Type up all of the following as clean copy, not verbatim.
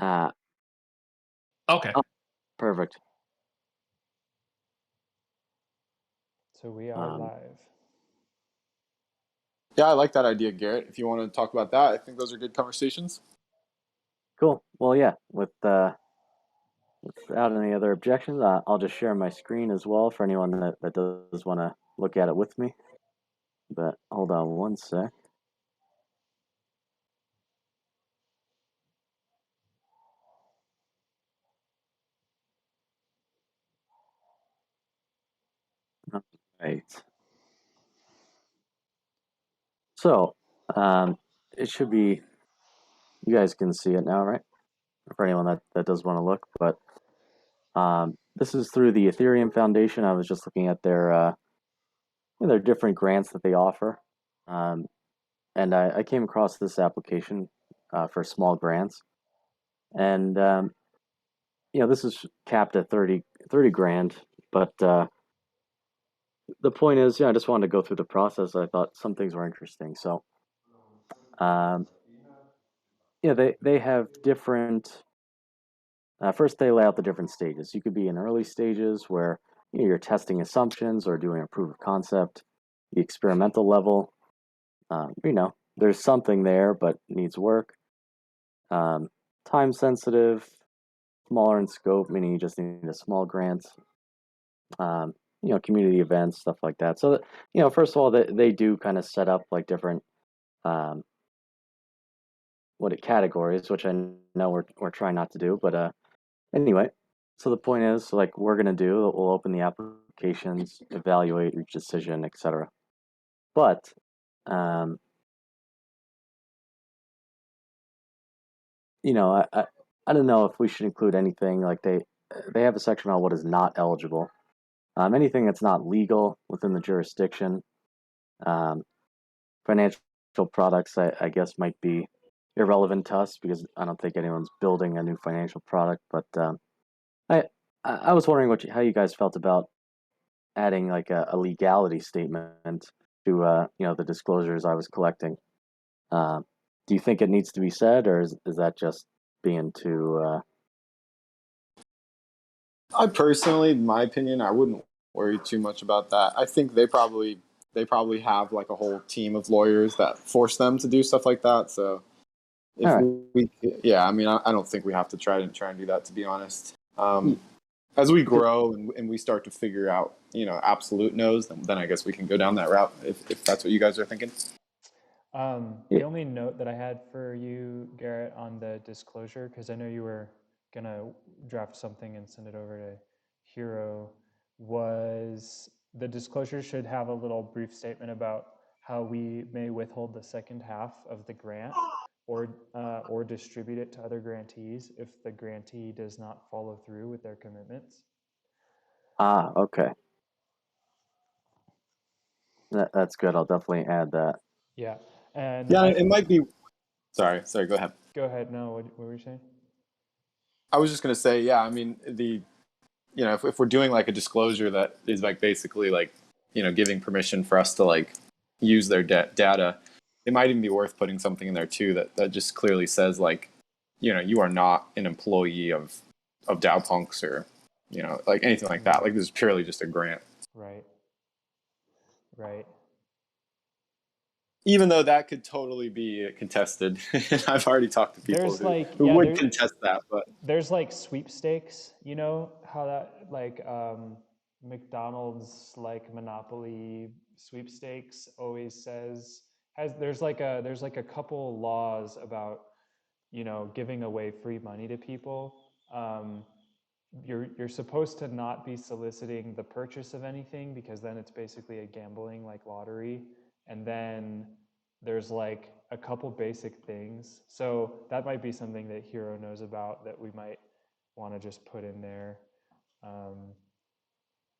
Uh, Okay. oh, perfect. So we are live. Yeah, I like that idea, Garrett. If you want to talk about that, I think those are good conversations. Cool. Well, yeah, without any other objections, I'll just share my screen as well for anyone that does want to look at it with me. But hold on one sec. Right. So, it should be, you guys can see it now, right? For anyone that does want to look, but this is through the Ethereum Foundation. I was just looking at their different grants that they offer, and I came across this application for small grants, and this is capped at 30 grand, but the point is, I just wanted to go through the process. I thought some things were interesting, so um, they have different. First, they lay out the different stages. You could be in early stages where you're testing assumptions or doing a proof of concept. The experimental level, there's something there, but needs work. Time sensitive, smaller in scope, meaning you just need a small grant. Community events, stuff like that. So, first of all, they do kind of set up like different categories, which I know we're trying not to do, but anyway. So the point is, like, we're gonna do, we'll open the applications, evaluate each decision, etc. But I don't know if we should include anything like they have a section on what is not eligible. Anything that's not legal within the jurisdiction. Financial products, I guess, might be irrelevant to us because I don't think anyone's building a new financial product. But I was wondering how you guys felt about adding like a legality statement to the disclosures I was collecting. Do you think it needs to be said, or is that just being too? I personally, in my opinion, I wouldn't worry too much about that. I think they probably have like a whole team of lawyers that force them to do stuff like that. So if I mean, I don't think we have to try and do that, to be honest. As we grow and we start to figure out, absolute no's, then I guess we can go down that route if that's what you guys are thinking. The only note that I had for you, Garrett, on the disclosure, because I know you were gonna draft something and send it over to Hero, was the disclosure should have a little brief statement about how we may withhold the second half of the grant or distribute it to other grantees if the grantee does not follow through with their commitments. Okay. That's good. I'll definitely add that. Yeah, and it might be. Sorry. Go ahead. Go ahead. No, what were you saying? I was just gonna say, yeah. I mean, if we're doing like a disclosure that is like basically like giving permission for us to like use their data, it might even be worth putting something in there too that just clearly says like, you are not an employee of DAOPunks or like anything like that. Like this is purely just a grant. Right. Even though that could totally be contested. I've already talked to people who would contest that, but there's like sweepstakes, how that like McDonald's like Monopoly sweepstakes always says there's like a couple laws about giving away free money to people. You're supposed to not be soliciting the purchase of anything because then it's basically a gambling like lottery. And then there's like a couple basic things. So that might be something that Hero knows about that we might want to just put in there.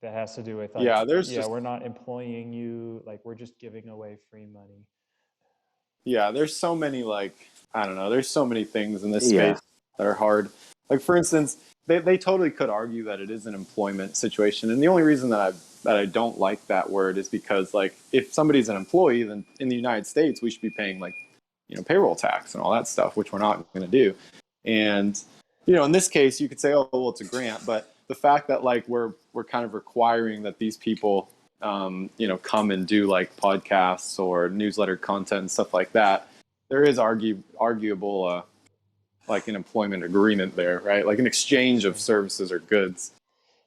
That has to do with like, we're not employing you, like we're just giving away free money. Yeah, there's so many there's so many things in this space that are hard. Like for instance, they totally could argue that it is an employment situation, and the only reason that I don't like that word is because like if somebody's an employee, then in the United States we should be paying like payroll tax and all that stuff, which we're not going to do. And in this case, you could say, oh, well, it's a grant, but the fact that like we're kind of requiring that these people, come and do like podcasts or newsletter content and stuff like that, there is arguable like an employment agreement there, right? Like an exchange of services or goods.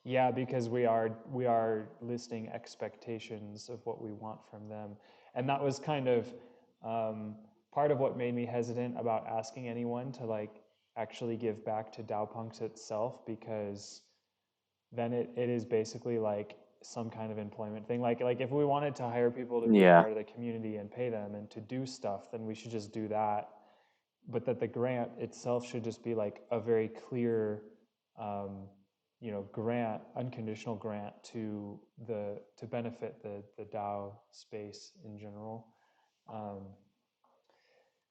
Yeah, because we are listing expectations of what we want from them, and that was kind of part of what made me hesitant about asking anyone to like actually give back to DAOPunks itself, because then it is basically like some kind of employment thing. Like if we wanted to hire people to be a part of the community and pay them and to do stuff, then we should just do that. But that the grant itself should just be like a very clear grant, unconditional grant to benefit the DAO space in general.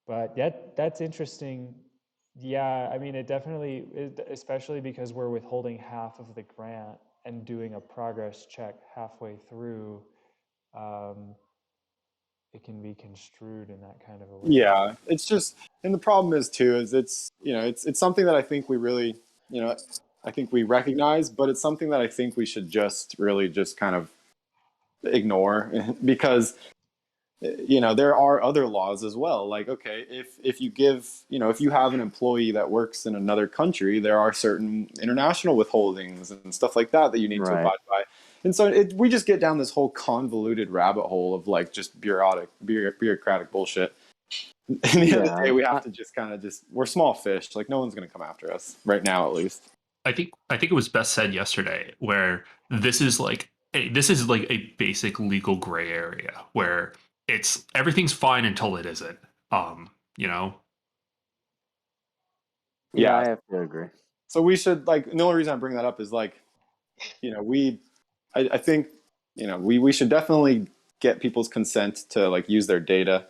But yeah, that's interesting. Yeah, I mean, it definitely, especially because we're withholding half of the grant and doing a progress check halfway through, it can be construed in that kind of a way. Yeah, it's just, and the problem is too, is it's something that I think we really, I think we recognize, but it's something that I think we should just really just kind of ignore because there are other laws as well. Like, okay, if you give, if you have an employee that works in another country, there are certain international withholdings and stuff like that you need to abide by. And so we just get down this whole convoluted rabbit hole of like just bureaucratic bullshit. And the end of the day, we have to just kind of we're small fish. Like no one's going to come after us right now, at least. I think it was best said yesterday, where this is like a basic legal gray area where everything's fine until it isn't. Yeah, I have to agree. So we should the only reason I bring that up is I think we should definitely get people's consent to like use their data.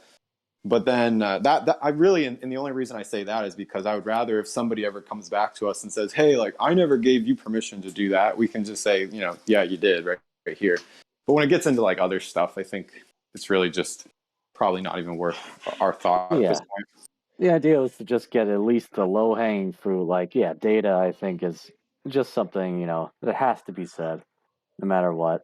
But then that I really, and the only reason I say that is because I would rather if somebody ever comes back to us and says, hey, like I never gave you permission to do that, we can just say, yeah, you did right here. But when it gets into like other stuff, I think it's really just probably not even worth our thought at this point. The idea was to just get at least the low hanging fruit. Like, data I think is just something, that has to be said no matter what.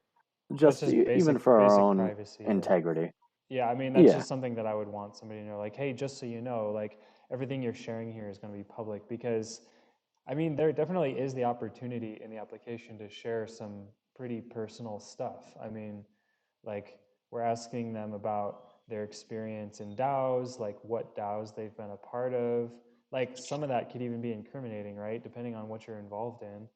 Just even for our own privacy, integrity. Yeah, I mean, that's just something that I would want somebody to know. Like, hey, just so you know, like everything you're sharing here is going to be public, because I mean, there definitely is the opportunity in the application to share some pretty personal stuff. I mean, like we're asking them about their experience in DAOs, like what DAOs they've been a part of. Like some of that could even be incriminating, right? Depending on what you're involved in.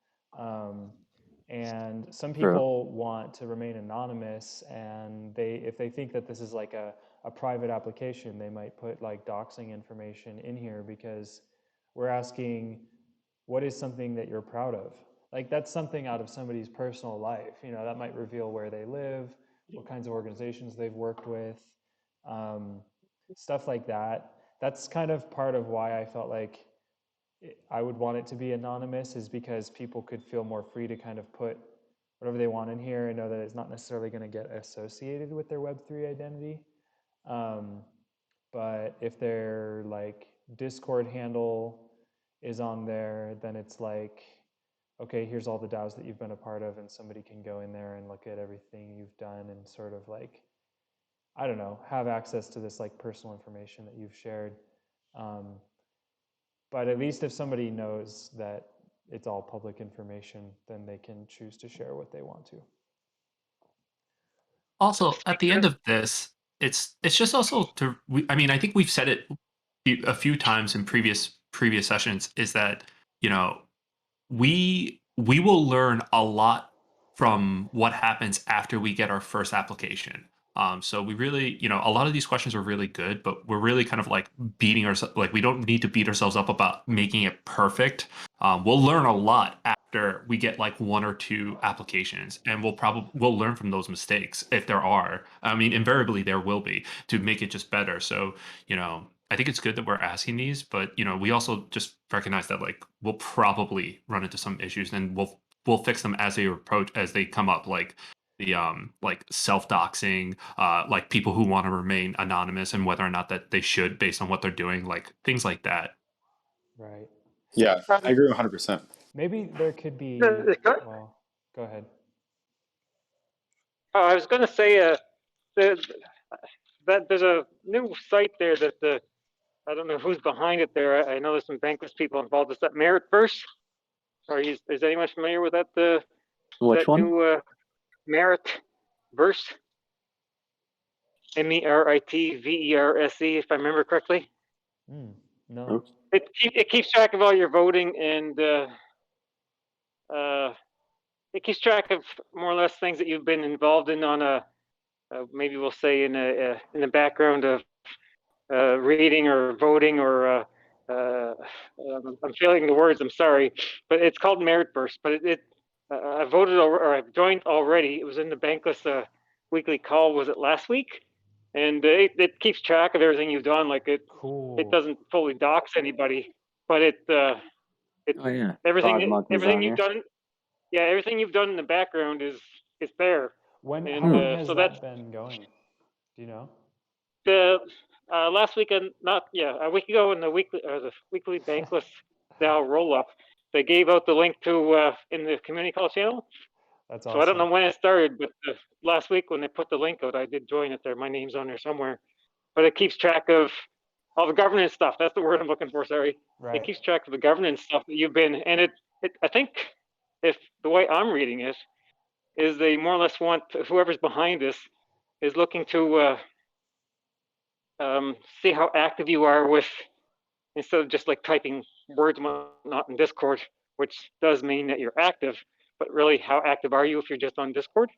And some people want to remain anonymous, and if they think that this is like a private application, they might put like doxing information in here, because we're asking, what is something that you're proud of? Like that's something out of somebody's personal life, that might reveal where they live, what kinds of organizations they've worked with, stuff like that. That's kind of part of why I felt like I would want it to be anonymous, is because people could feel more free to kind of put whatever they want in here and know that it's not necessarily going to get associated with their Web3 identity. But if their like Discord handle is on there, then it's like, okay, here's all the DAOs that you've been a part of, and somebody can go in there and look at everything you've done and sort of like, I don't know, have access to this like personal information that you've shared. But at least if somebody knows that it's all public information, then they can choose to share what they want to. Also, at the end of this, it's just also I mean, I think we've said it a few times in previous sessions, is that we will learn a lot from what happens after we get our first application. So we really, a lot of these questions are really good, but we're really kind of like beating ourselves. Like we don't need to beat ourselves up about making it perfect. We'll learn a lot after we get like one or two applications, and we'll learn from those mistakes if there are. I mean, invariably there will be, to make it just better. So I think it's good that we're asking these, but we also just recognize that like we'll probably run into some issues, and we'll fix them as they come up, like the like self-doxing, like people who want to remain anonymous and whether or not that they should based on what they're doing, like things like that. Right. Yeah, I agree 100%. Maybe there could be. Well, go ahead. Oh, I was going to say that there's a new site there that I don't know who's behind it there. I know there's some bankless people involved. Is that Meritverse? Is anyone familiar with that? Which That one? new Meritverse? Meritverse, if I remember correctly. No. Oops. It keeps track of all your voting, and it keeps track of more or less things that you've been involved in on a maybe we'll say in the background of reading or voting or I'm failing the words. I'm sorry, but it's called Meritverse. But I voted or I've joined already. It was in the Bankless weekly call. Was it last week? And it keeps track of everything you've done. Like Cool. it doesn't fully dox anybody, but it Oh yeah. Frog monkeys everything on you've here. done. Yeah, everything you've done in the background is there. How And long has so that been going? Do you know? The last weekend, not a week ago in the weekly Bankless DAO roll up, they gave out the link to in the community call channel. That's So awesome. I don't know when it started, but last week when they put the link out, I did join it there. My name's on there somewhere, but it keeps track of all the governance stuff. That's the word I'm looking for. Sorry, Right. It keeps track of the governance stuff that you've been, and I think if the way I'm reading it is they more or less want whoever's behind this is looking to see how active you are with, instead of just like typing words and whatnot in Discord, which does mean that you're active, but really how active are you if you're just on Discord?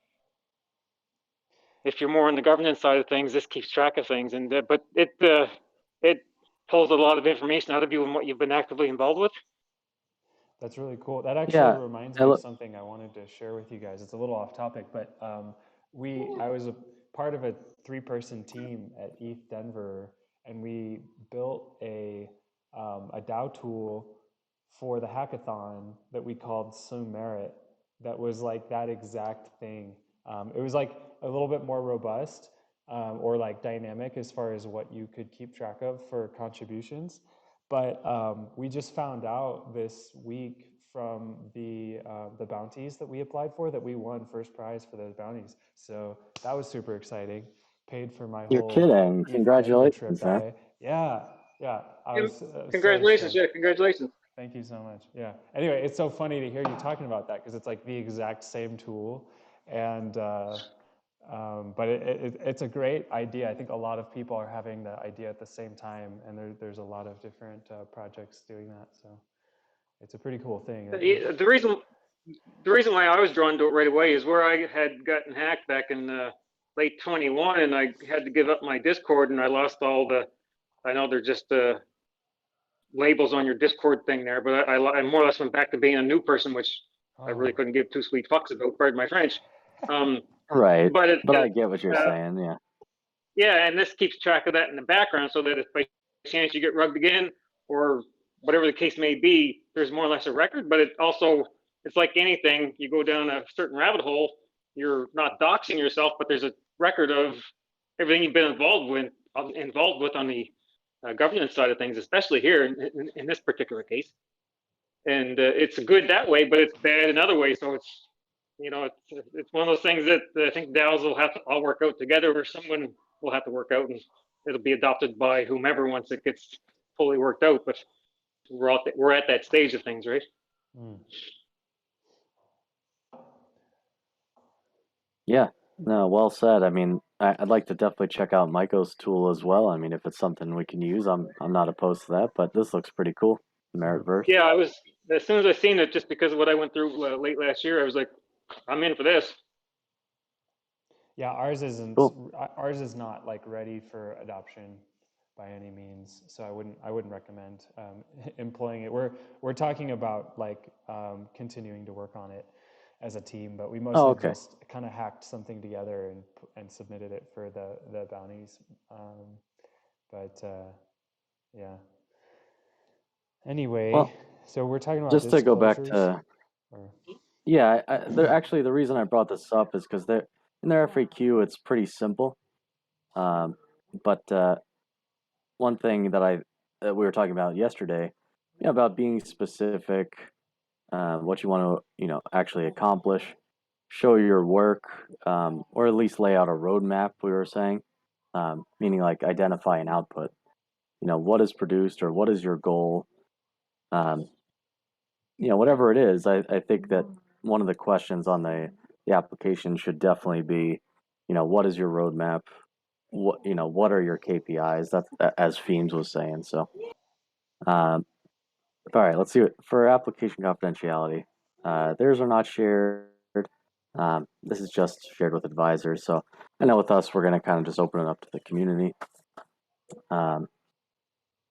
If you're more on the governance side of things, this keeps track of things, and but it pulls a lot of information out of you and what you've been actively involved with. That's really cool. That actually reminds me I of something I wanted to share with you guys. It's a little off topic, but I was a part of a 3-person team at Eth.Denver, and we built a DAO tool for the hackathon that we called Merit. That was like that exact thing. It was like a little bit more robust or like dynamic as far as what you could keep track of for contributions. But we just found out this week from the bounties that we applied for that we won first prize for those bounties. So that was super exciting. Paid for my You're whole kidding. Eth.Denver Congratulations, trip. man. Yeah. I was Congratulations, so congratulations. Thank you so much. Yeah. Anyway, it's so funny to hear you talking about that because it's like the exact same tool, and but it's a great idea. I think a lot of people are having the idea at the same time, and there's a lot of different projects doing that. So it's a pretty cool thing. The reason why I was drawn to it right away is where I had gotten hacked back in late 21, and I had to give up my Discord, and I lost all the. I know they're just labels on your Discord thing there, but I more or less went back to being a new person, which I really couldn't give 2 sweet fucks about. Pardon my French. Right. But I get what you're saying. Yeah. Yeah, and this keeps track of that in the background, so that if by chance you get rugged again, or whatever the case may be, there's more or less a record. But it's like anything. You go down a certain rabbit hole, you're not doxing yourself, but there's a record of everything you've been involved with on the governance side of things, especially here in this particular case. And it's good that way, but it's bad in other ways. So it's one of those things that I think DAOs will have to all work out together, or someone will have to work out, and it'll be adopted by whomever once it gets fully worked out. But we're at that stage of things, right? Yeah. No, well said. I mean, I'd like to definitely check out myco's tool as well. I mean, if it's something we can use, I'm not opposed to that. But this looks pretty cool. Meritverse. Yeah, I was, as soon as I seen it, just because of what I went through late last year, I was like, I'm in for this. Yeah, ours isn't. Cool. Ours is not like ready for adoption by any means. So I wouldn't recommend employing it. We're talking about like continuing to work on it as a team, but we mostly just kind of hacked something together and submitted it for the bounties. Yeah. Anyway, Well, so we're talking about just to go back disclosures, to yeah, actually the reason I brought this up is because in their FAQ it's pretty simple, but one thing that we were talking about yesterday about being specific, what you want to, actually accomplish, show your work, or at least lay out a roadmap. We were saying, meaning like identify an output. What is produced or what is your goal? Um, whatever it is, I think that one of the questions on the application should definitely be, what is your roadmap? What are your KPIs? That's as Feems was saying. So, um, all right, let's see for application confidentiality. Theirs are not shared. This is just shared with advisors. So I know with us, we're going to kind of just open it up to the community.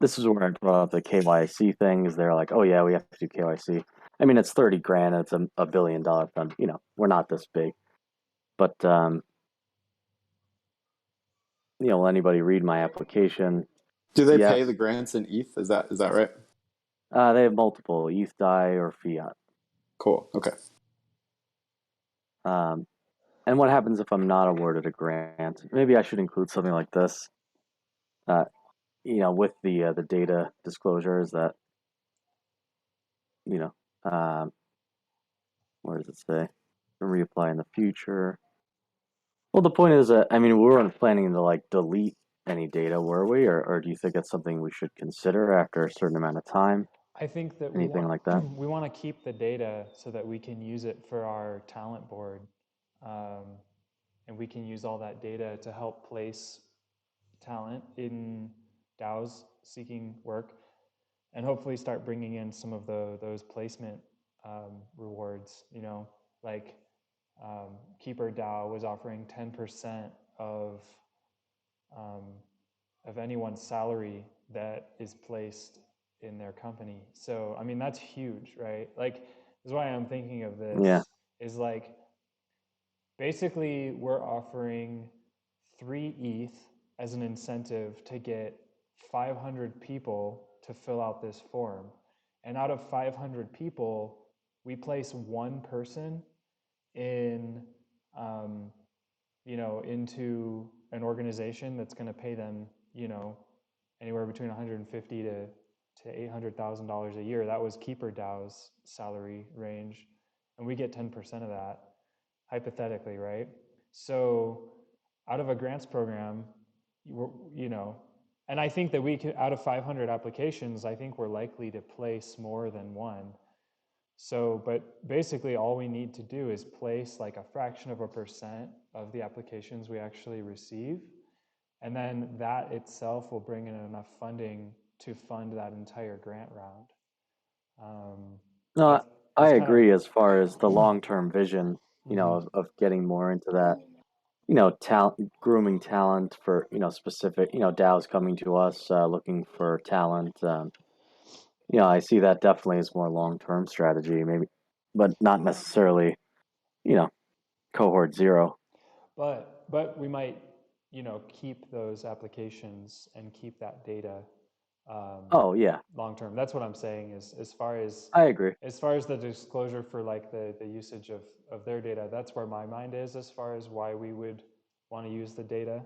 This is where I brought up the KYC things. They're like, oh yeah, we have to do KYC. I mean, it's 30 grand. It's a $1 billion fund. We're not this big, but will anybody read my application? Do they Yes. pay the grants in ETH? Is that right? They have multiple ETH, DAI, or fiat. Cool. Okay. And what happens if I'm not awarded a grant? Maybe I should include something like this. With the data disclosures that, where does it say? Reapply in the future. Well, the point is that, I mean, we weren't planning to like delete any data, were we? Or do you think it's something we should consider after a certain amount of time? I think that Anything like that? we want to keep the data so that we can use it for our talent board, and we can use all that data to help place talent in DAOs seeking work, and hopefully start bringing in some of those placement rewards. Like Keeper DAO was offering 10% of anyone's salary that is placed in their company. So, I mean, that's huge, right? Like, this is why I'm thinking of this. Yeah. Is like, basically, we're offering 3 ETH as an incentive to get 500 people to fill out this form. And out of 500 people, we place one person in, into an organization that's going to pay them, anywhere between $150 to $800,000 a year. That was Keeper DAO's salary range, and we get 10% of that, hypothetically, right? So, out of a grants program, and I think that we could, out of 500 applications, I think we're likely to place more than one. So, but basically all we need to do is place like a fraction of a percent of the applications we actually receive. And then that itself will bring in enough funding to fund that entire grant round. No, I that's agree as far as the long-term vision, Mhm. of getting more into that, talent, grooming talent for, specific, DAOs coming to us, looking for talent. I see that definitely as more long-term strategy, maybe, but not necessarily, cohort zero. But we might, keep those applications and keep that data Oh yeah, long term. That's what I'm saying. Is as far as I agree. the disclosure for like the usage of their data, that's where my mind is as far as why we would want to use the data.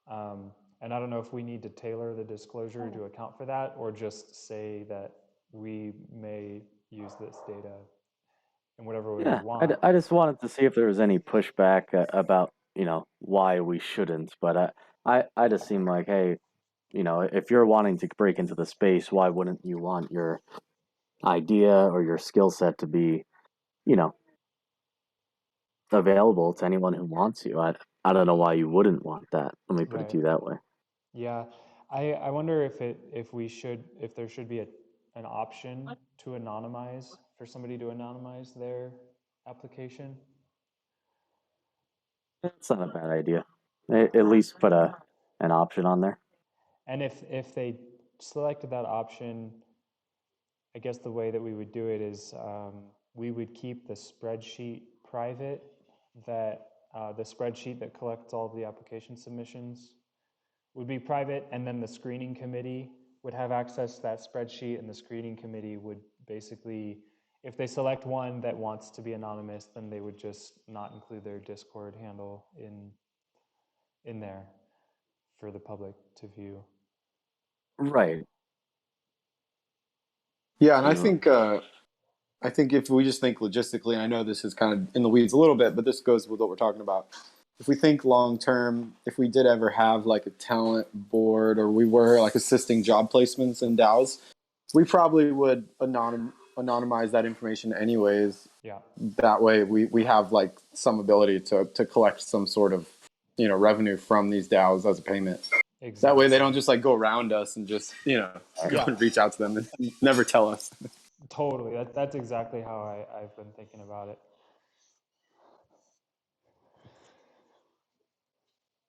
And I don't know if we need to tailor the disclosure to account for that, or just say that we may use this data in whatever way we Yeah, want. I just wanted to see if there was any pushback about, why we shouldn't. But I just seem like, hey, if you're wanting to break into the space, why wouldn't you want your idea or your skill set to be, you know, available to anyone who wants you? I don't know why you wouldn't want that. Let me put it to Right. you that way. Yeah, I wonder if there should be an option to anonymize, for somebody to anonymize their application. It's not a bad idea. At least put an option on there. And if they selected that option, I guess the way that we would do it is we would keep the spreadsheet private, that the spreadsheet that collects all of the application submissions would be private, and then the screening committee would have access to that spreadsheet, and the screening committee would basically, if they select one that wants to be anonymous, then they would just not include their Discord handle in there for the public to view. Right. Yeah, and to I think if we just think logistically, and I know this is kind of in the weeds a little bit, but this goes with what we're talking about. If we think long term, if we did ever have like a talent board or we were like assisting job placements in DAOs, we probably would anonymize that information anyways. Yeah. That way we have like some ability to collect some sort of revenue from these DAOs as a payment. Exactly. That way they don't just like go around us and just go and reach out to them and never tell us. Totally. That's exactly how I've been thinking about it.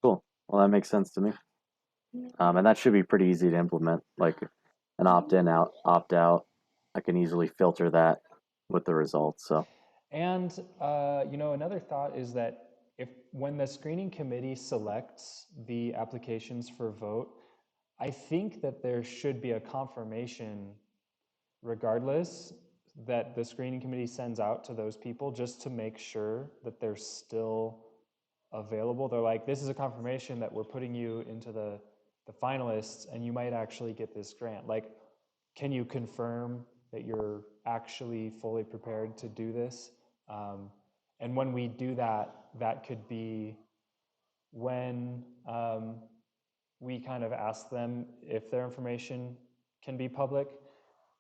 Cool. Well, that makes sense to me. And that should be pretty easy to implement, like an opt-in, out, opt-out. I can easily filter that with the results. So, and another thought is that when the screening committee selects the applications for vote, I think that there should be a confirmation regardless that the screening committee sends out to those people just to make sure that they're still available. They're like, this is a confirmation that we're putting you into the finalists and you might actually get this grant. Like, can you confirm that you're actually fully prepared to do this? And when we do that, that could be when we kind of ask them if their information can be public.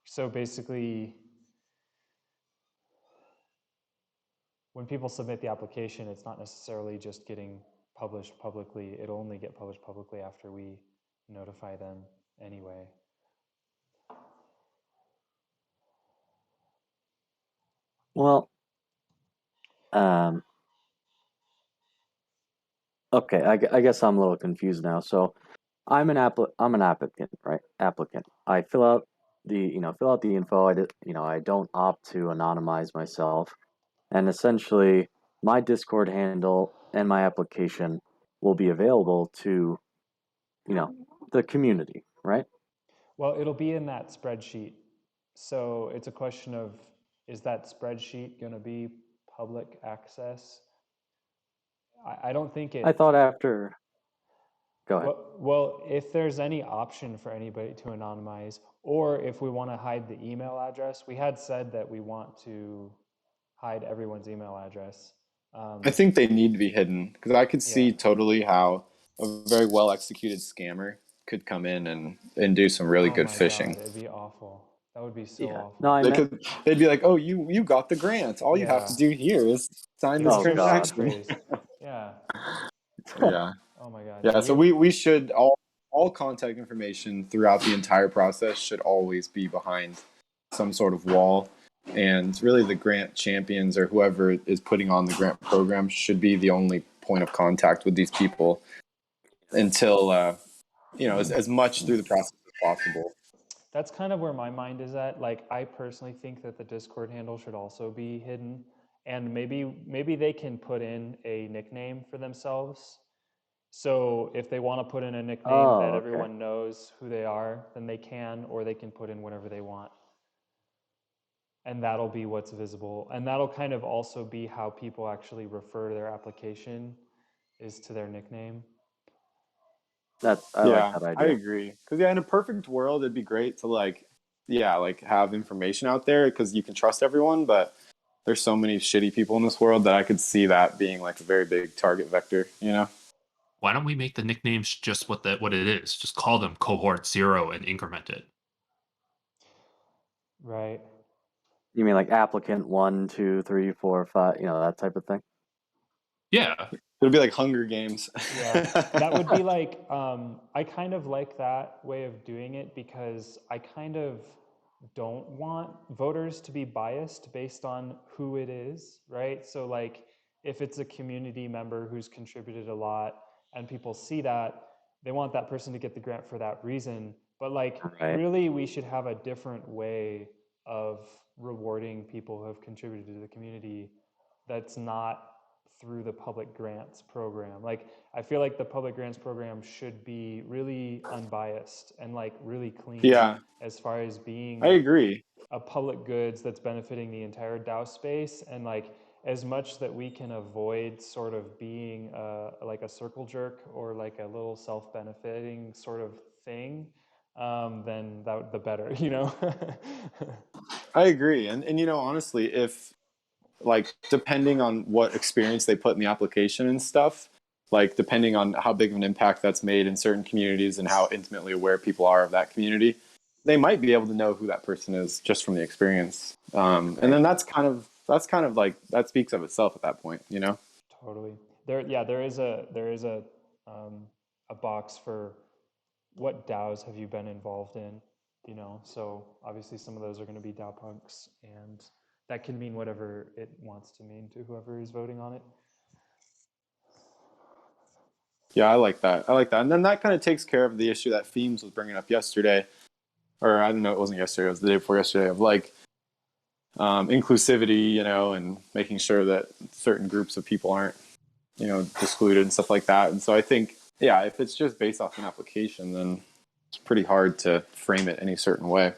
So basically, when people submit the application, it's not necessarily just getting published publicly. It'll only get published publicly after we notify them anyway. well, okay. I guess I'm a little confused now. So, I'm an applicant, right? Applicant. I fill out the info. I don't opt to anonymize myself, and essentially, my Discord handle and my application will be available to, the community, right? Well, it'll be in that spreadsheet. So it's a question of, is that spreadsheet going to be public access? I don't think it. I thought after. Go ahead. Well, if there's any option for anybody to anonymize, or if we want to hide the email address, we had said that we want to hide everyone's email address. I think they need to be hidden because I could see Yeah. totally how a very well executed scammer could come in and do some really good phishing. God, it'd be awful. That would be so awful. No, They'd be like, "Oh, you got the grant. All you have to do here is sign this transaction." Yeah. Yeah. Oh my God. Yeah. So we should all contact information throughout the entire process should always be behind some sort of wall. And really, the grant champions or whoever is putting on the grant program should be the only point of contact with these people until as much through the process as possible. That's kind of where my mind is at. Like, I personally think that the Discord handle should also be hidden, and maybe they can put in a nickname for themselves. So if they want to put in a nickname that everyone knows who they are, then they can, or they can put in whatever they want. And that'll be what's visible. And that'll kind of also be how people actually refer to their application, is to their nickname. I like that idea. I agree. Because in a perfect world, it'd be great to like have information out there because you can trust everyone. But there's so many shitty people in this world that I could see that being like a very big target vector. Why don't we make the nicknames just what it is? Just call them cohort 0 and increment it. Right. You mean like applicant 1, 2, 3, 4, 5, that type of thing? Yeah. It'll be like Hunger Games. Yeah, that would be like, I kind of like that way of doing it because I kind of don't want voters to be biased based on who it is, right? So like, if it's a community member who's contributed a lot and people see that, they want that person to get the grant for that reason. But like, really, we should have a different way of rewarding people who have contributed to the community that's not through the public grants program. Like, I feel like the public grants program should be really unbiased and like really clean. Yeah. As far as being, I agree, a public goods that's benefiting the entire DAO space, and like as much that we can avoid sort of being like a circle jerk or like a little self-benefiting sort of thing, then the better, you know? I agree. And, honestly, if like, depending on what experience they put in the application and stuff, like, depending on how big of an impact that's made in certain communities and how intimately aware people are of that community, they might be able to know who that person is just from the experience. And then that's kind of like, that speaks of itself at that point, you know? Totally. There is a box for what DAOs have you been involved in, you know? So obviously some of those are going to be DAOPunks, and that can mean whatever it wants to mean to whoever is voting on it. Yeah, I like that. And then that kind of takes care of the issue that Themes was bringing up yesterday, or I don't know, it wasn't yesterday, it was the day before yesterday, of like, inclusivity, and making sure that certain groups of people aren't, excluded and stuff like that. And so I think, yeah, if it's just based off an application, then it's pretty hard to frame it any certain way.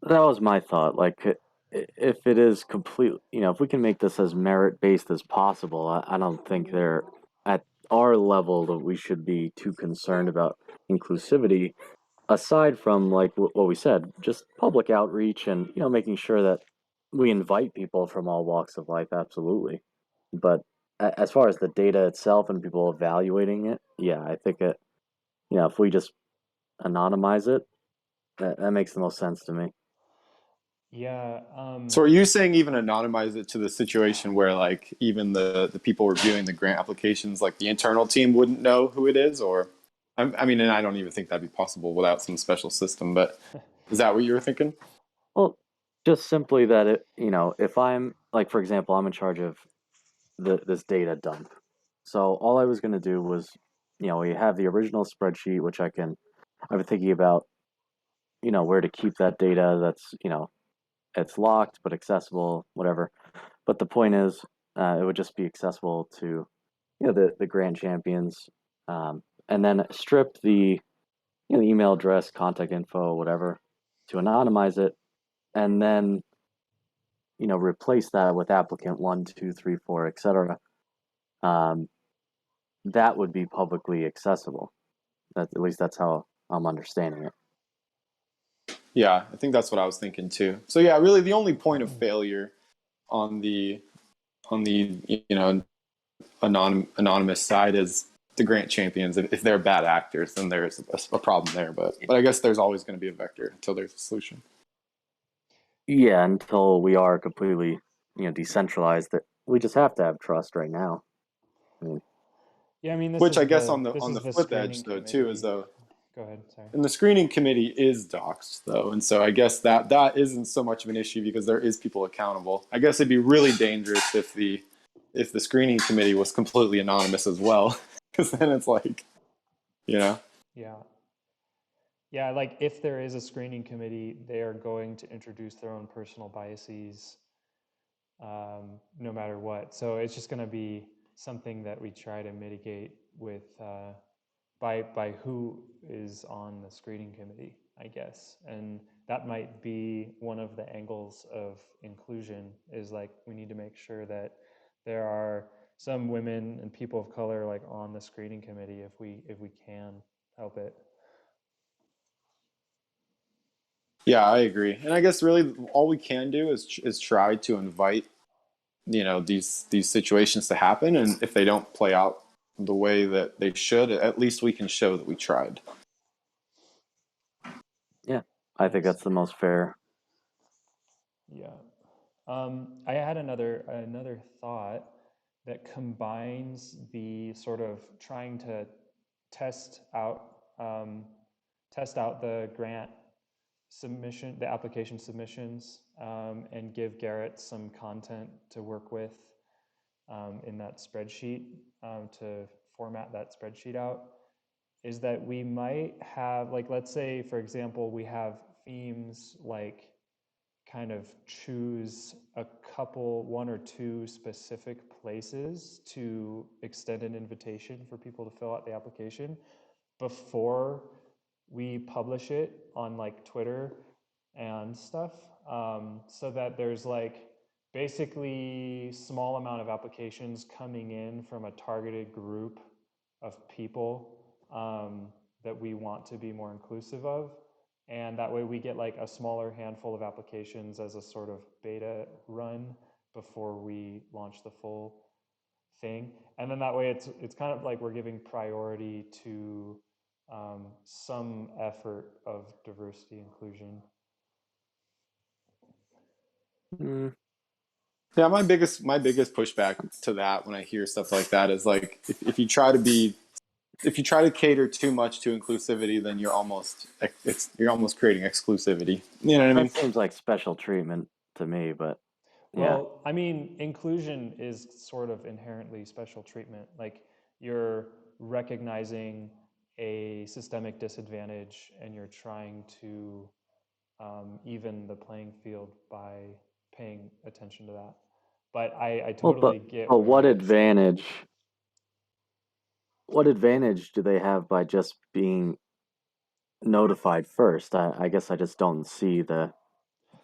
That was my thought. Like, if it is complete, if we can make this as merit based as possible, I don't think they're at our level that we should be too concerned about inclusivity. Aside from like what we said, just public outreach and making sure that we invite people from all walks of life. Absolutely, but as far as the data itself and people evaluating it, yeah, I think it. If we just anonymize it, that makes the most sense to me. Yeah. So are you saying even anonymize it to the situation where like even the people reviewing the grant applications, like the internal team wouldn't know who it is? Or I mean, and I don't even think that'd be possible without some special system, but is that what you were thinking? Well, just simply that if I'm like, for example, I'm in charge of this data dump. So all I was going to do was, we have the original spreadsheet, which I've been thinking about, where to keep that data. That's, it's locked but accessible, whatever. But the point is, it would just be accessible to, the grant champions, and then strip the, email address, contact info, whatever, to anonymize it, and then replace that with applicant 1, 2, 3, 4, etc. Um, that would be publicly accessible. At least that's how I'm understanding it. Yeah, I think that's what I was thinking too. So yeah, really the only point of failure on the anonymous side is the grant champions. If they're bad actors, then there's a problem there. But I guess there's always going to be a vector until there's a solution. Yeah, until we are completely, decentralized, that we just have to have trust right now. I mean, Yeah, I mean, Which I guess on this is the the flip edge screening though too is committee. though, Go ahead, sorry. and the screening committee is doxxed though, and so I guess that isn't so much of an issue because there is people accountable. I guess it'd be really dangerous if the screening committee was completely anonymous as well, because then it's like, Yeah. Yeah, like if there is a screening committee, they are going to introduce their own personal biases, no matter what. So it's just going to be something that we try to mitigate with by who is on the screening committee, I guess. And that might be one of the angles of inclusion, is like we need to make sure that there are some women and people of color like on the screening committee if we can help it. yeah, I agree, and I guess really all we can do is try to invite these situations to happen, and if they don't play out the way that they should, at least we can show that we tried. yeah, I think that's the most fair. Yeah. I had another thought that combines the sort of trying to test out the grant submission, the application submissions, and give Garrett some content to work with in that spreadsheet, to format that spreadsheet out, is that we might have, like, let's say, for example, we have themes like kind of choose a couple, 1 or 2 specific places to extend an invitation for people to fill out the application before we publish it on like Twitter and stuff, so that there's like basically small amount of applications coming in from a targeted group of people, that we want to be more inclusive of. And that way we get like a smaller handful of applications as a sort of beta run before we launch the full thing. And then that way it's kind of like we're giving priority to some effort of diversity inclusion. Yeah, my biggest pushback to that when I hear stuff like that is like if you try to cater too much to inclusivity, then you're almost creating exclusivity. You know what I mean? That seems like special treatment to me, but yeah. Well, I mean, inclusion is sort of inherently special treatment. Like you're recognizing a systemic disadvantage and you're trying to even the playing field by paying attention to that. But I totally get but where what you're advantage do they have by just being notified first? I guess I just don't see the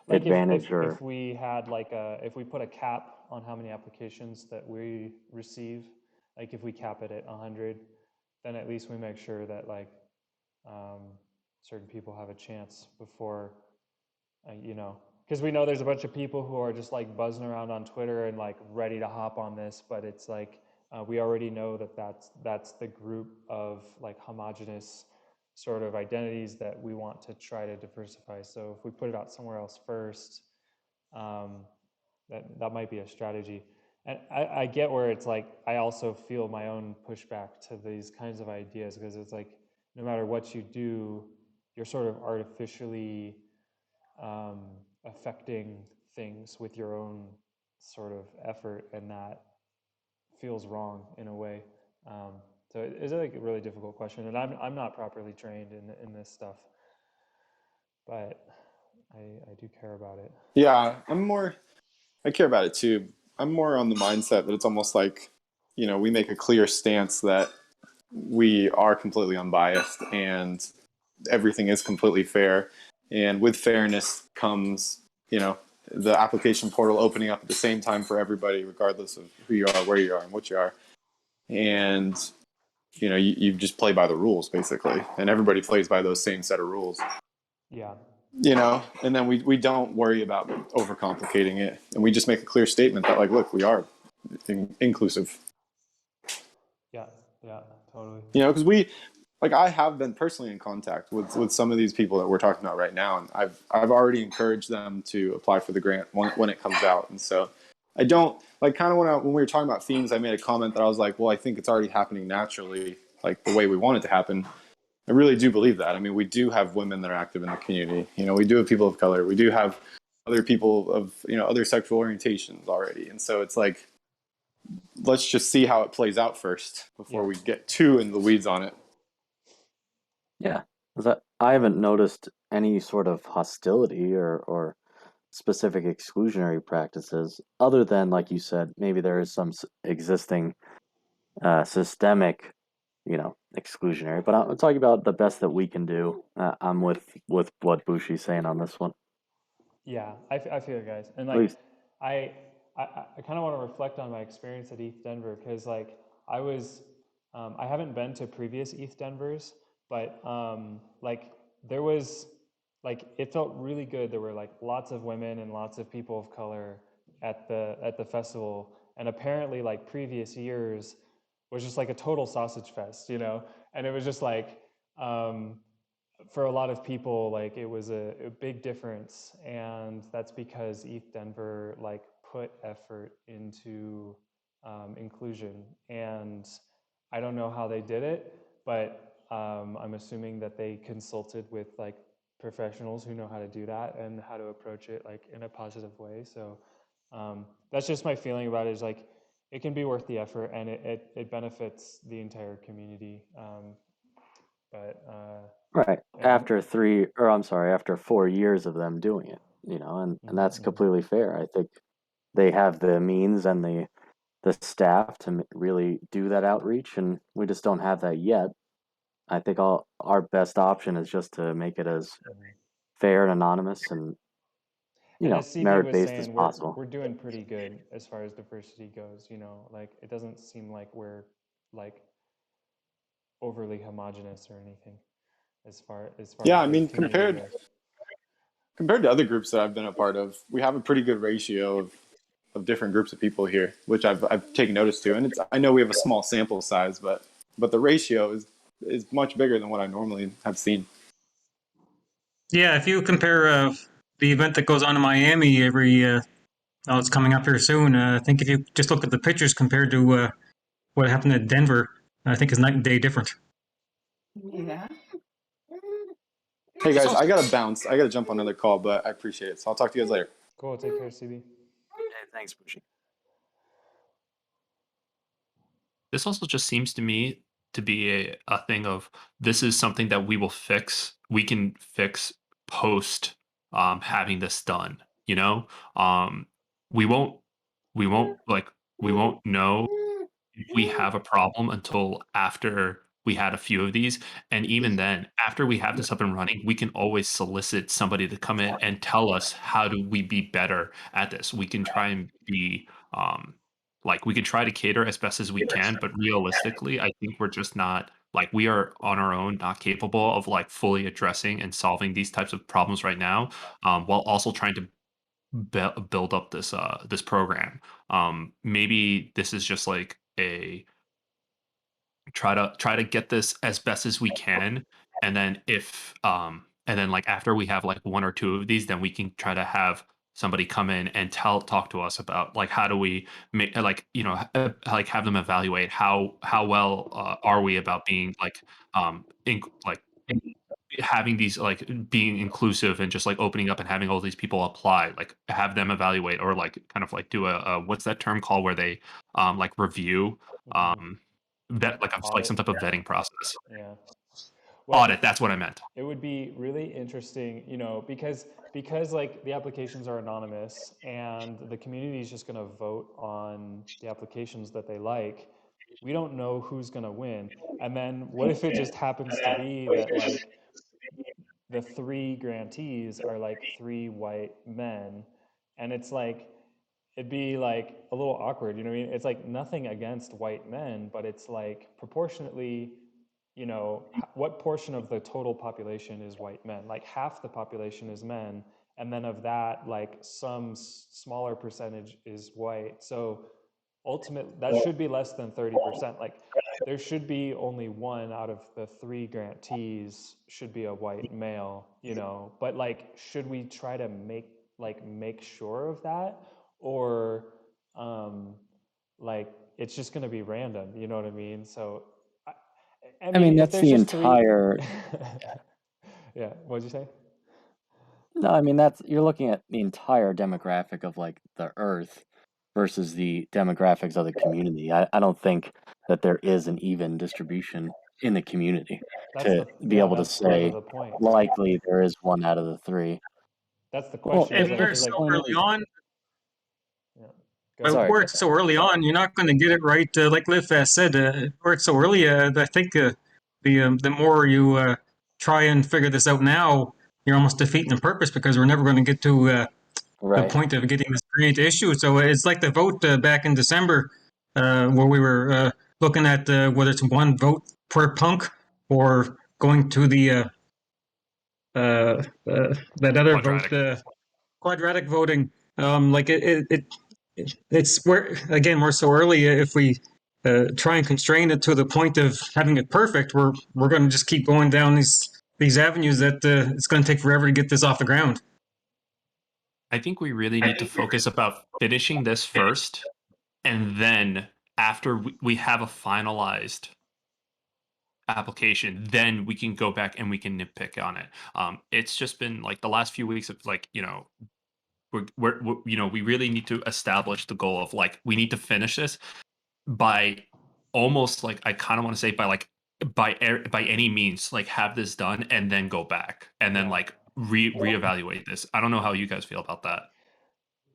like advantage if we had like if we put a cap on how many applications that we receive, like if we cap it at 100, then at least we make sure that like certain people have a chance before you know, because we know there's a bunch of people who are just like buzzing around on Twitter and like ready to hop on this, but it's like we already know that that's the group of like homogenous sort of identities that we want to try to diversify. So if we put it out somewhere else first, that might be a strategy. And I get where it's like I also feel my own pushback to these kinds of ideas, because it's like no matter what you do, you're sort of artificially affecting things with your own sort of effort, and that feels wrong in a way. So it's like a really difficult question, and I'm not properly trained in this stuff, but I do care about it. Yeah, I care about it too. I'm more on the mindset that it's almost like, we make a clear stance that we are completely unbiased and everything is completely fair. And with fairness comes, the application portal opening up at the same time for everybody, regardless of who you are, where you are, and what you are. And, you just play by the rules, basically. And everybody plays by those same set of rules. Yeah. And then we don't worry about overcomplicating it. And we just make a clear statement that, like, look, we are inclusive. Yeah, totally. Because I have been personally in contact with some of these people that we're talking about right now, and I've already encouraged them to apply for the grant when it comes out. And so I don't like kind of when we were talking about themes, I made a comment that I was like, well, I think it's already happening naturally, like the way we want it to happen. I really do believe that. I mean, we do have women that are active in the community. We do have people of color. We do have other people of other sexual orientations already, and so it's like, let's just see how it plays out first before we get too in the weeds on it. Yeah, I haven't noticed any sort of hostility or specific exclusionary practices, other than, like you said, maybe there is some existing systemic, exclusionary. But I'm talking about the best that we can do. I'm with what Bushi's saying on this one. Yeah, I feel it, guys. And At like, least, I kind of want to reflect on my experience at Eth.Denver, because like I haven't been to previous Eth.Denvers, but like there was like it felt really good. There were like lots of women and lots of people of color at the festival, and apparently like previous years was just like a total sausage fest, and it was just like. For a lot of people, like it was a big difference, and that's because Eth.Denver like put effort into inclusion, and I don't know how they did it, but I'm assuming that they consulted with like professionals who know how to do that and how to approach it like in a positive way. So that's just my feeling about it, is like it can be worth the effort, and it benefits the entire community. But right yeah, after 4 years of them doing it, and that's completely fair. I think they have the means and the staff to really do that outreach, and we just don't have that yet. I think our best option is just to make it as fair and anonymous and as CB was merit-based as saying, possible. we're doing pretty good as far as diversity goes. Like it doesn't seem like we're like overly homogenous or anything. as far Yeah, as I the mean, community compared to other groups that I've been a part of, we have a pretty good ratio of different groups of people here, which I've taken notice to. And I know we have a small sample size, but the ratio is much bigger than what I normally have seen. Yeah, if you compare the event that goes on in Miami it's coming up here soon. I think if you just look at the pictures compared to what happened at Denver, I think it's night and day different. Yeah. Hey guys, I gotta bounce. I gotta jump on another call, but I appreciate it. So I'll talk to you guys later. Cool. Take care, CB. Hey, thanks, Bushy. This also just seems to me to be a thing of this is something that we will fix. We can fix post having this done. You know, we won't we won't like we won't know if we have a problem until after we had a few of these. And even then, after we have this up and running, we can always solicit somebody to come in and tell us how do we be better at this. We can try and be like we can try to cater as best as we can, but realistically, I think we're just not like we are on our own, not capable of like fully addressing and solving these types of problems right now, while also trying to build up this program. Maybe this is just like a try to get this as best as we can, and then if and then like after we have like one or two of these, then we can try to have somebody come in and talk to us about like how do we make like like have them evaluate how well are we about being like like having these like being inclusive and just like opening up and having all these people apply, like have them evaluate or like kind of like do a what's that term called where they like review vet like some Audit. type of vetting process. Yeah. Well, Audit, that's what I meant. it would be really interesting, because like the applications are anonymous and the community is just going to vote on the applications that they like. We don't know who's going to win. And then what if it just happens to be that like the 3 grantees are like 3 white men, and it's like it'd be like a little awkward, you know what I mean? It's like nothing against white men, but it's like proportionately, what portion of the total population is white men? Like half the population is men, and then of that, like some smaller percentage is white. So ultimately, that should be less than 30%. Like there should be only 1 out of the 3 grantees should be a white male, but like should we try to make sure of that, or like it's just going to be random, you know what I mean? So I mean that's if there's the just entire. yeah, what'd you say? No, I mean you're looking at the entire demographic of like the Earth versus the demographics of the community. I don't think that there is an even distribution in the community to be able to that's part of say the point. likely there is 1 out of the 3. That's the Well, question. And Is we're is so like early on. yeah. Go ahead. Sorry. Where it's so early on, you're not going to get it right. Like Liv said, where it's so early, I think the more you try and figure this out now, you're almost defeating the purpose because we're never going to get to the Right. point of getting this grant issue. So it's like the vote back in December, where we were looking at whether it's 1 vote per punk or going to the that other Quadratic. vote, quadratic voting. Like it's we're so early. If we try and constrain it to the point of having it perfect, we're going to just keep going down these avenues that it's going to take forever to get this off the ground. I think we really need to focus about finishing this first, and then after we have a finalized application, then we can go back and we can nitpick on it. It's just been like the last few weeks of like we really need to establish the goal of like we need to finish this by almost like I kind of want to say by like by any means like have this done and then go back and then like reevaluate this. I don't know how you guys feel about that.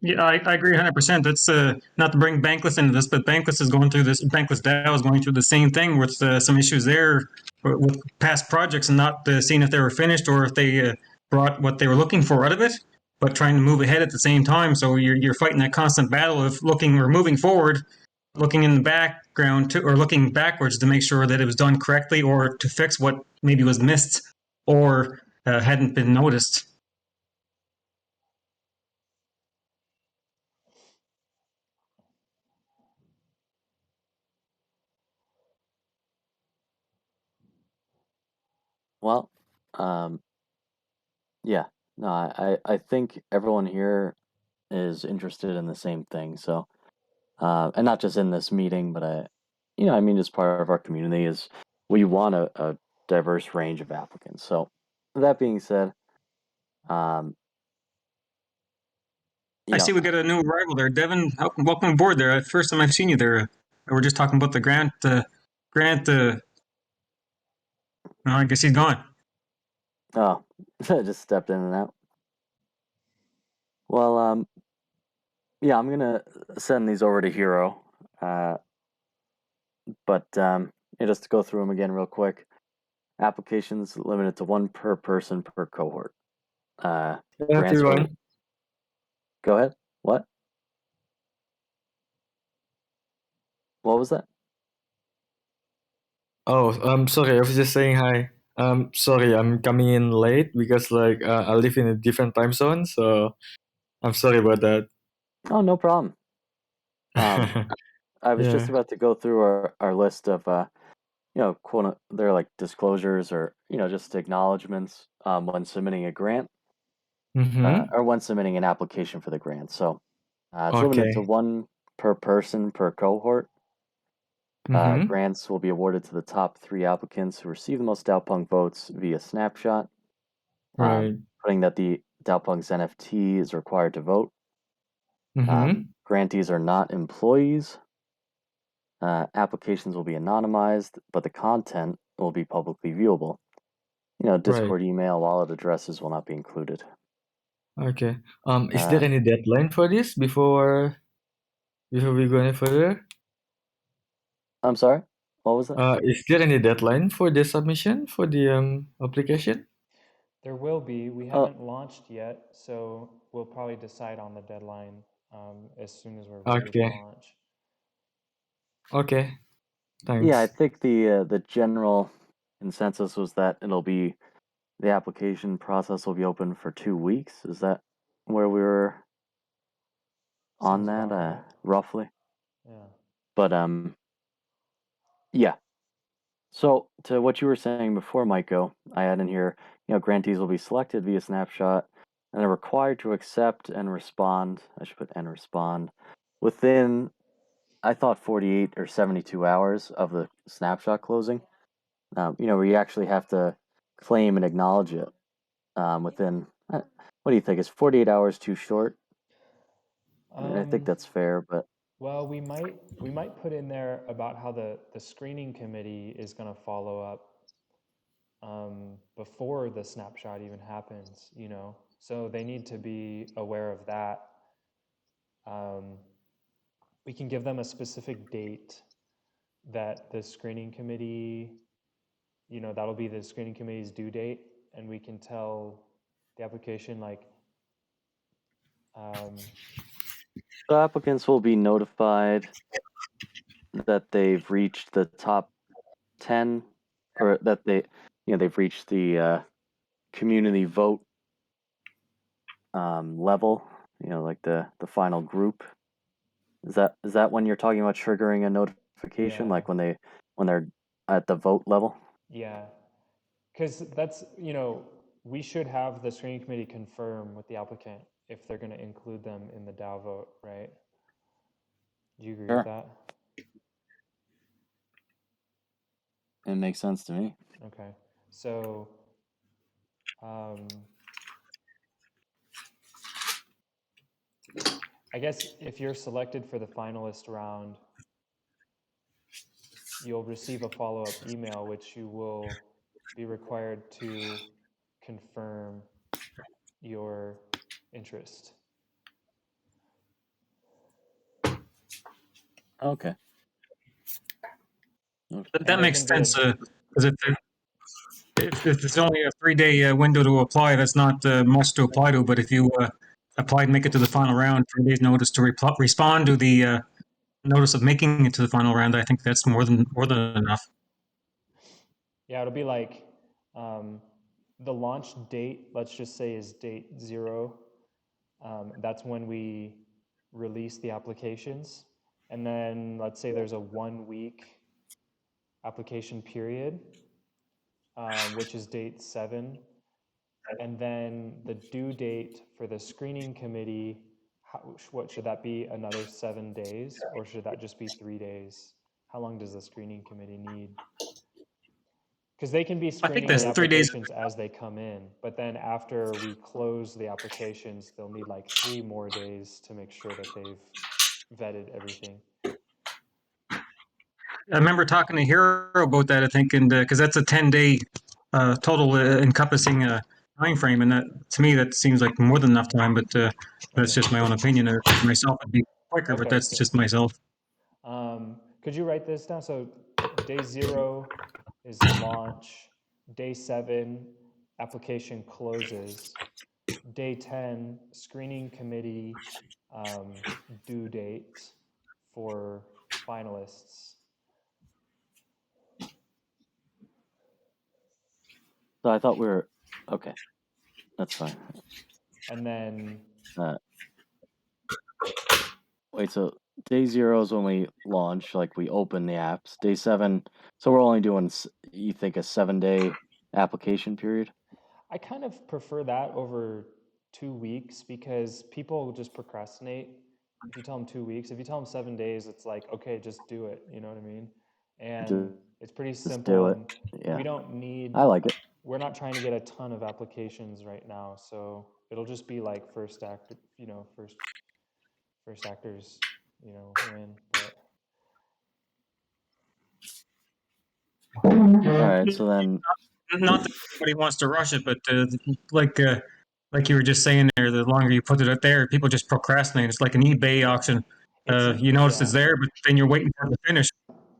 Yeah, I agree 100%. That's not to bring Bankless into this, but Bankless is going through this. Bankless DAO is going through the same thing with some issues there with past projects and not seeing if they were finished or if they brought what they were looking for out of it, but trying to move ahead at the same time. So you're fighting that constant battle of looking or moving forward, looking in the background or looking backwards to make sure that it was done correctly or to fix what maybe was missed or hadn't been noticed. Well, yeah, no, I think everyone here is interested in the same thing. So, and not just in this meeting, but I mean, as part of our community is we want a diverse range of applicants. So, that being said, I see we got a new arrival there. Devin, welcome aboard there. First time I've seen you there. We're just talking about the grant. No, I guess he's gone. Oh, just stepped in and out. Well, yeah, I'm gonna send these over to Hero, but just to go through them again real quick. Applications limited to one per person per cohort. Grants are. Go ahead. What? What was that? Oh, sorry. I was just saying hi. Sorry, I'm coming in late because I live in a different time zone, so I'm sorry about that. Oh, no problem. I was just Yeah. about to go through our list of they're like disclosures or just acknowledgments when submitting a grant Mm-hmm. or when submitting an application for the grant. So it's limited to Okay. one per person per cohort. Mm-hmm. Grants will be awarded to the top 3 applicants who receive the most DAOPunk votes via snapshot. Right. Putting that the DAOPunks NFT is required to vote. Mm-hmm. Grantees are not employees. Applications will be anonymized, but the content will be publicly viewable. Right. Discord email, wallet addresses will not be included. Okay. Is there any deadline for this before we go any further? I'm sorry? What was that? Is there any deadline for the submission for the application? There will be. We haven't launched yet, so we'll probably decide on the deadline as soon as we're ready to Okay. launch. Okay. Thanks. Yeah, I think the general consensus was that the application process will be open for 2 weeks. Is that where we were on Sounds that, about right. roughly? Yeah. But yeah. So to what you were saying before, Myco, I had in here, grantees will be selected via snapshot and are required to accept and respond. I should put and respond within, I thought 48 or 72 hours of the snapshot closing. Where you actually have to claim and acknowledge it within. What do you think? Is 48 hours too short? I mean, I think that's fair, but well, we might put in there about how the screening committee is going to follow up before the snapshot even happens. So they need to be aware of that. We can give them a specific date that the screening committee, that'll be the screening committee's due date, and we can tell the application the applicants will be notified that they've reached the top 10, or that they've reached the community vote level. Like the final group. Is that when you're talking about triggering a notification, Yeah. like when they're at the vote level? Yeah, because that's, we should have the screening committee confirm with the applicant if they're going to include them in the DAO vote, right? Do you agree with that? It makes sense to me. Okay, so I guess if you're selected for the finalist round, you'll receive a follow-up email which you will be required to confirm your interest. Okay. That makes sense because if it's only a 3-day window to apply, that's not much to apply to. But if you apply and make it to the final round, 3 days notice to respond to the notice of making it to the final round, I think that's more than enough. Yeah, it'll be like the launch date, let's just say, is date 0. That's when we release the applications. And then let's say there's a 1-week application period, which is date 7. And then the due date for the screening committee, what should that be? Another 7 days, or should that just be 3 days? How long does the screening committee need? Because they can be screening that's the 3 days. applications as they come in, but then after we close the applications, they'll need like 3 more days to make sure that they've vetted everything. I remember talking to Hero about that, I think, and because that's a 10-day total encompassing time frame, and that to me that seems like more than enough time. But that's just my own opinion. For myself, it'd be quicker, but that's just myself. Could you write this down? So day 0 is launch. Day 7, application closes. Day 10, screening committee due date for finalists. So I thought we were okay. That's fine. And then wait, so day 0 is when we launch, like we open the apps. Day 7, so we're only doing, you think, a 7-day application period? I kind of prefer that over 2 weeks because people just procrastinate. If you tell them 2 weeks, if you tell them 7 days, it's like, okay, just do it. You know what I mean? And it's pretty simple. Do it. And Yeah. we don't need. I like it. We're not trying to get a ton of applications right now, so it'll just be like first actors, win. But all right, so then Not that anybody wants to rush it, but like you were just saying there, the longer you put it out there, people just procrastinate. It's like an eBay auction. You notice it's there, but then you're waiting for it to finish.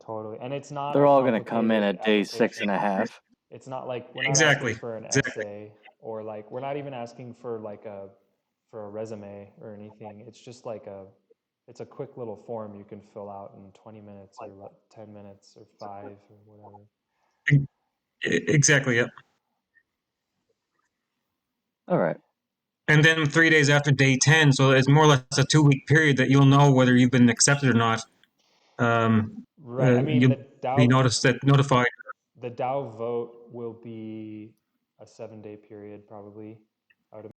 Totally, and it's not. they're all going to come in at day 6.5. It's not like we're not Exactly. asking for an essay or like we're not even asking for like a resume or anything. It's just like it's a quick little form you can fill out in 20 minutes or 10 minutes or 5 or whatever. Exactly. Yep. All right. And then 3 days after day 10, so it's more or less a 2-week period that you'll know whether you've been accepted or not. Right. I mean, you'll the DAO be notified. The DAO vote will be a 7-day period, probably.